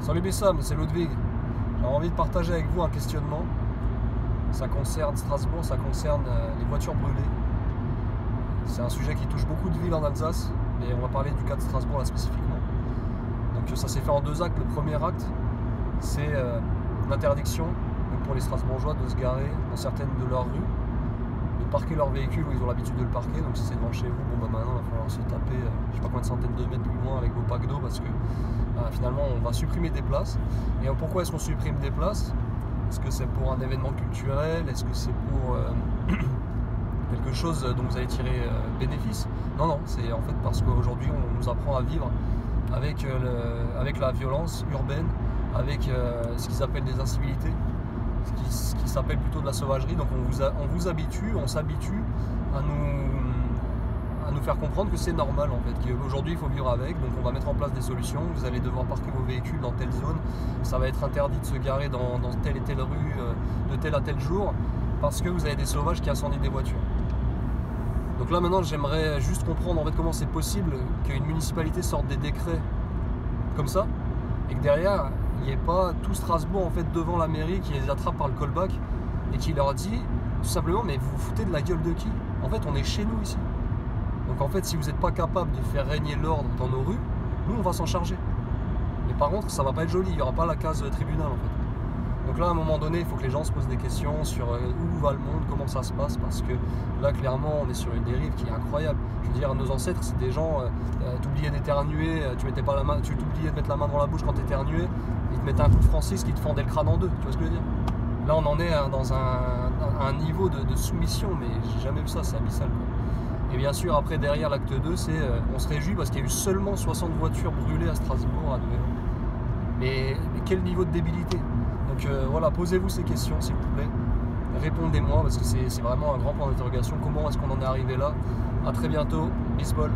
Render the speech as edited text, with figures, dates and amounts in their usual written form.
Salut Bessam, c'est Ludwig. J'ai envie de partager avec vous un questionnement. Ça concerne Strasbourg, ça concerne les voitures brûlées. C'est un sujet qui touche beaucoup de villes en Alsace, mais on va parler du cas de Strasbourg là spécifiquement. Donc ça s'est fait en deux actes. Le premier acte, c'est l'interdiction pour les Strasbourgeois de se garer dans certaines de leurs rues, de parquer leur véhicule où ils ont l'habitude de le parquer. Donc si c'est devant chez vous, bon bah maintenant il va falloir se taper je sais pas combien de centaines de mètres plus loin avec vos packs d'eau, parce que finalement on va supprimer des places. Et pourquoi est-ce qu'on supprime des places? Est-ce que c'est pour un événement culturel? Est-ce que c'est pour quelque chose dont vous allez tirer bénéfice? Non, c'est en fait parce qu'aujourd'hui on nous apprend à vivre avec la violence urbaine, avec ce qu'ils appellent des incivilités, ce qui s'appelle plutôt de la sauvagerie. Donc on s'habitue à nous faire comprendre que c'est normal en fait, qu'aujourd'hui il faut vivre avec. Donc on va mettre en place des solutions. Vous allez devoir parquer vos véhicules dans telle zone, ça va être interdit de se garer dans telle et telle rue de tel à tel jour, parce que vous avez des sauvages qui incendient des voitures. Donc là maintenant j'aimerais juste comprendre en fait comment c'est possible qu'une municipalité sorte des décrets comme ça, et que derrière il n'y ait pas tout Strasbourg en fait devant la mairie qui les attrape par le callback et qui leur dit tout simplement: mais vous vous foutez de la gueule de qui? En fait on est chez nous ici. Donc en fait si vous n'êtes pas capable de faire régner l'ordre dans nos rues, nous on va s'en charger. Mais par contre ça va pas être joli, il n'y aura pas la case tribunal en fait. Donc là à un moment donné il faut que les gens se posent des questions sur où va le monde, comment ça se passe, parce que là clairement on est sur une dérive qui est incroyable. Je veux dire, nos ancêtres c'est des gens, t'oubliais d'éternuer, tu t'oubliais de mettre la main dans la bouche quand t'éternuais, ils te mettaient un coup de francis qui te fendait le crâne en deux, tu vois ce que je veux dire? Là on en est dans un niveau de soumission, mais j'ai jamais vu ça, c'est abyssal quoi. Et bien sûr après derrière l'acte 2 c'est on se réjouit parce qu'il y a eu seulement 60 voitures brûlées à Strasbourg à Nouvel An. Mais quel niveau de débilité! Donc voilà, posez-vous ces questions s'il vous plaît, répondez-moi parce que c'est vraiment un grand point d'interrogation. Comment est-ce qu'on en est arrivé là? A très bientôt, bisbol.